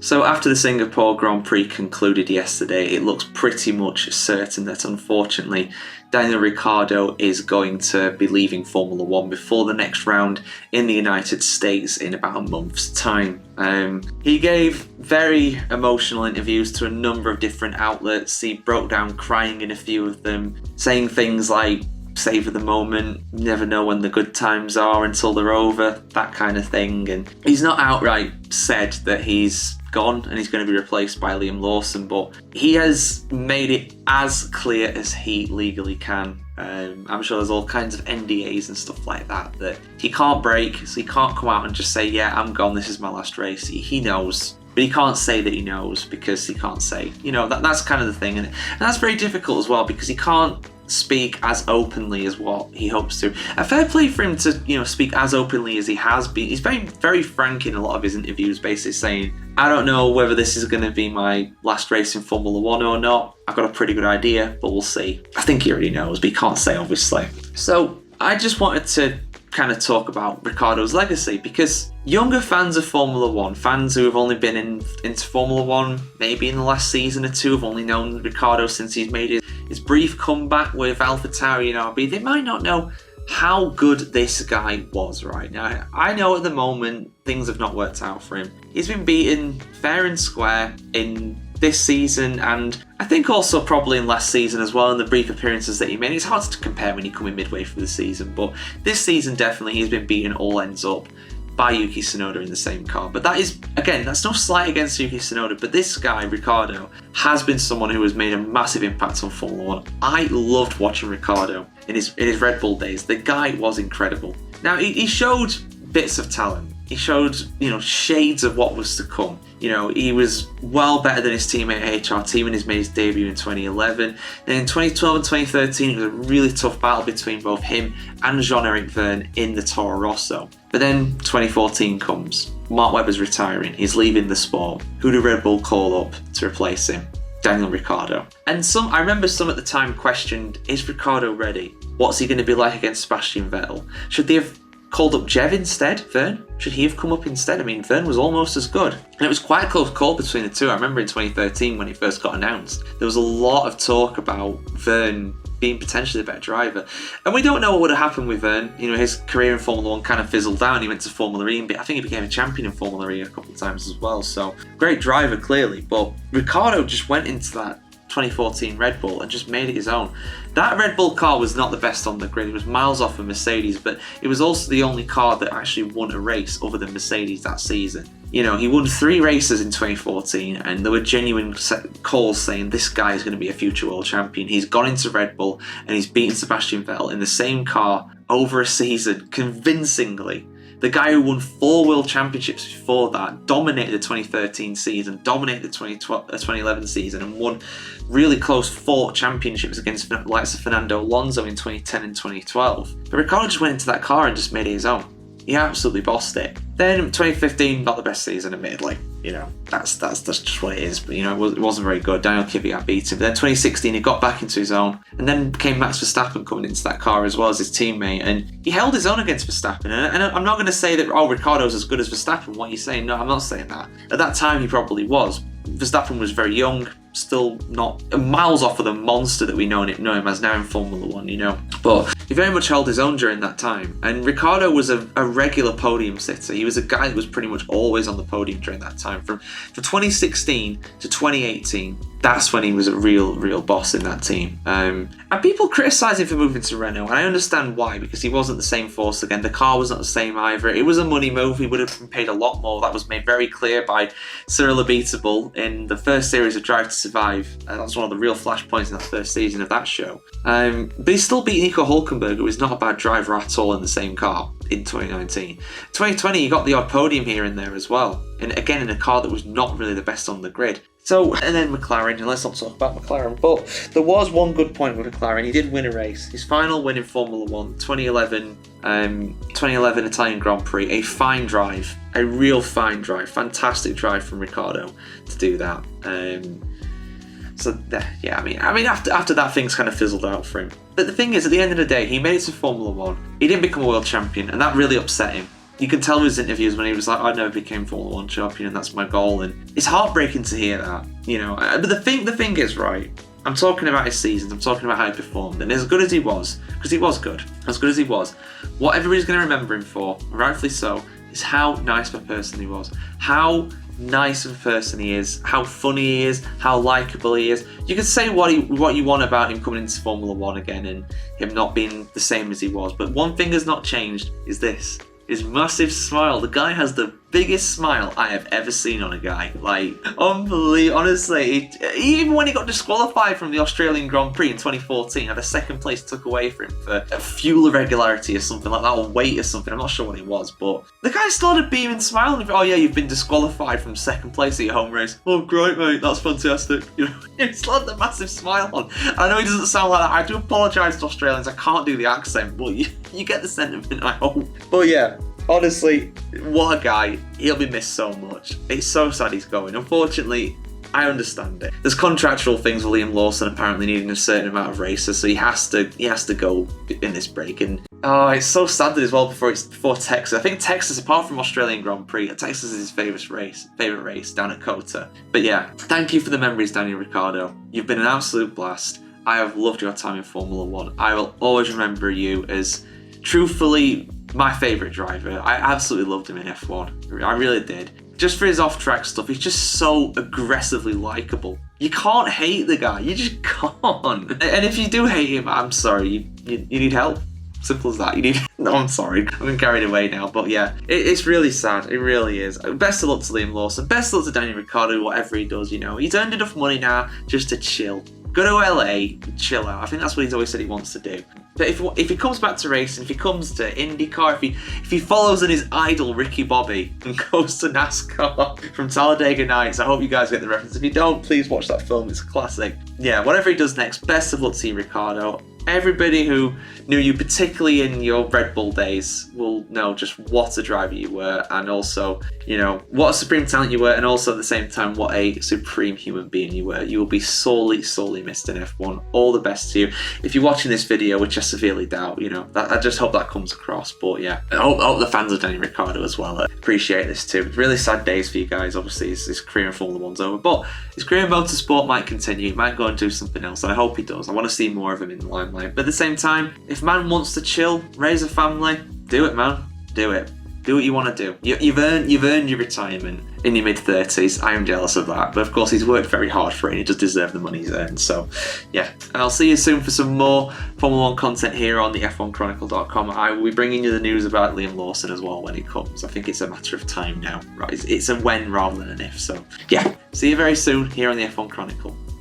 So after the Singapore Grand Prix concluded yesterday, it looks pretty much certain that unfortunately Daniel Ricciardo is going to be leaving Formula One before the next round in the United States in about a month's time. He gave very emotional interviews to a number of different outlets. He broke down crying in a few of them, saying things like, "Savor the moment, never know when the good times are until they're over," that kind of thing. And he's not outright said that he's gone and he's going to be replaced by Liam Lawson, but he has made it as clear as he legally can. I'm sure there's all kinds of NDAs and stuff like that he can't break, so he can't come out and just say, "Yeah, I'm gone, this is my last race." He knows, but he can't say that he knows because he can't say, that's kind of the thing. And that's very difficult as well because he can't speak as openly as what he hopes to. A fair play for him to, speak as openly as he has been. He's very, very frank in a lot of his interviews, basically saying, "I don't know whether this is going to be my last race in Formula One or not. I've got a pretty good idea, but we'll see." I think he already knows, but he can't say, obviously. So I just wanted to kind of talk about Ricciardo's legacy because younger fans of Formula One, fans who have only been into Formula One maybe in the last season or two, have only known Ricciardo since he's made his brief comeback with AlphaTauri and RB, they might not know how good this guy was right now. I know at the moment things have not worked out for him. He's been beaten fair and square in this season, and I think also probably in last season as well, in the brief appearances that he made. It's hard to compare when you come in midway through the season, but this season definitely he's been beaten all ends up by Yuki Tsunoda in the same car. But that is, again, that's no slight against Yuki Tsunoda, but this guy, Ricciardo, has been someone who has made a massive impact on Formula One. I loved watching Ricciardo in his Red Bull days. The guy was incredible. Now, he showed bits of talent. He showed, shades of what was to come. He was well better than his teammate HRT when he made his debut in 2011. Then in 2012 and 2013, it was a really tough battle between both him and Jean-Eric Vergne in the Toro Rosso. But then 2014 comes. Mark Webber's retiring. He's leaving the sport. Who do Red Bull call up to replace him? Daniel Ricciardo. And I remember some at the time questioned, is Ricciardo ready? What's he going to be like against Sebastian Vettel? Should they have called up Jev instead, Vergne? Should he have come up instead? I mean, Vergne was almost as good. And it was quite a close call between the two. I remember in 2013 when he first got announced, there was a lot of talk about Vergne being potentially a better driver. And we don't know what would have happened with Vergne. His career in Formula One kind of fizzled down. He went to Formula E, and I think he became a champion in Formula E a couple of times as well. So, great driver, clearly. But Ricciardo just went into that 2014 Red Bull and just made it his own. That Red Bull car was not the best on the grid. It was miles off of Mercedes, but it was also the only car that actually won a race other than Mercedes that season. He won 3 races in 2014, and there were genuine calls saying this guy is going to be a future world champion. He's gone into Red Bull and he's beaten Sebastian Vettel in the same car over a season convincingly. The guy who won 4 world championships before that, dominated the 2013 season, dominated the 2011 season, and won really close 4 championships against the likes of Fernando Alonso in 2010 and 2012. But Ricciardo just went into that car and just made it his own. He absolutely bossed it. Then 2015, not the best season, admittedly. That's just what it is. But it wasn't very good. Daniel Kvyat beat him. But then 2016, he got back into his own, and then became Max Verstappen coming into that car as well as his teammate, and he held his own against Verstappen. And I'm not going to say that Ricciardo's as good as Verstappen. What you're saying? No, I'm not saying that. At that time, he probably was. Verstappen was very young, still not miles off of the monster that we know him as now in Formula One, But he very much held his own during that time. And Ricciardo was a regular podium sitter. He was a guy that was pretty much always on the podium during that time. From 2016 to 2018, that's when he was a real boss in that team. And people criticise him for moving to Renault, and I understand why, because he wasn't the same force again. The car was not the same either. It was a money move. He would have been paid a lot more. That was made very clear by Cyril Abiteboul in the first series of Drive to Survive. That was one of the real flashpoints in that first season of that show. But he still beat Nico Hülkenberg, who was not a bad driver at all in the same car in 2019. 2020, he got the odd podium here and there as well. And again, in a car that was not really the best on the grid. So, and then McLaren, and let's not talk about McLaren, but there was one good point with McLaren. He did win a race. His final win in Formula One, 2011 Italian Grand Prix, a fine drive, a real fine drive, fantastic drive from Ricciardo to do that. After that, things kind of fizzled out for him. But the thing is, at the end of the day, he made it to Formula One. He didn't become a world champion, and that really upset him. You can tell in his interviews when he was like, I never became Formula 1 champion and that's my goal. And it's heartbreaking to hear that, you know. But the thing is, right, I'm talking about his seasons, I'm talking about how he performed. And as good as he was, because he was good, as good as he was, what everybody's going to remember him for, rightfully so, is how nice of a person he was. How nice of a person he is, how funny he is, how likeable he is. You can say what you want about him coming into Formula 1 again and him not being the same as he was, but one thing has not changed, is this. His massive smile. The guy has the biggest smile I have ever seen on a guy. Like, unbelievable. Honestly, even when he got disqualified from the Australian Grand Prix in 2014, had a second place took away from him for a fuel irregularity or something like that, or weight or something. I'm not sure what it was, but the guy started beaming, smiling. Oh yeah, you've been disqualified from second place at your home race. Oh great, mate, that's fantastic. You know, it's like the massive smile on. I know he doesn't sound like that. I do apologise to Australians. I can't do the accent, but you get the sentiment, I hope. But yeah. Honestly, what a guy. He'll be missed so much. It's so sad he's going. Unfortunately, I understand it. There's contractual things with Liam Lawson apparently needing a certain amount of races, so he has to go in this break. And oh, it's so sad that as well before Texas. I think Texas, apart from Australian Grand Prix, Texas is his favourite race down at COTA. But yeah, thank you for the memories, Daniel Ricciardo. You've been an absolute blast. I have loved your time in Formula 1. I will always remember you as, truthfully, my favourite driver. I absolutely loved him in F1. I really did. Just for his off-track stuff, he's just so aggressively likeable. You can't hate the guy. You just can't. And if you do hate him, I'm sorry. You need help. Simple as that. You need. No, I'm sorry. I'm getting carried away now. But yeah, it's really sad. It really is. Best of luck to Liam Lawson. Best of luck to Daniel Ricciardo, whatever he does, you know. He's earned enough money now just to chill. Go to LA, chill out. I think that's what he's always said he wants to do. But if he comes back to racing, if he comes to IndyCar, if he follows in his idol Ricky Bobby and goes to NASCAR from Talladega Nights, I hope you guys get the reference. If you don't, please watch that film. It's a classic. Yeah, whatever he does next, best of luck to you, Ricciardo. Everybody who knew you, particularly in your Red Bull days, will know just what a driver you were, and also, you know, what a supreme talent you were, and also at the same time, what a supreme human being you were. You will be sorely, sorely missed in F1. All the best to you. If you're watching this video, which I severely doubt, you know, I just hope that comes across. But yeah, I hope the fans of Daniel Ricciardo as well appreciate this too. Really sad days for you guys. Obviously, his career in Formula 1's over, but his career in motorsport might continue. He might go and do something else, and I hope he does. I want to see more of him in the limelight. But at the same time, if man wants to chill, raise a family, do it, man. Do it. Do what you want to do. You've earned your retirement in your mid-30s. I am jealous of that. But of course, he's worked very hard for it and he does deserve the money he's earned. So, yeah. And I'll see you soon for some more Formula 1 content here on the F1Chronicle.com. I will be bringing you the news about Liam Lawson as well when it comes. I think it's a matter of time now. Right? It's a when rather than an if. So, yeah. See you very soon here on the F1 Chronicle.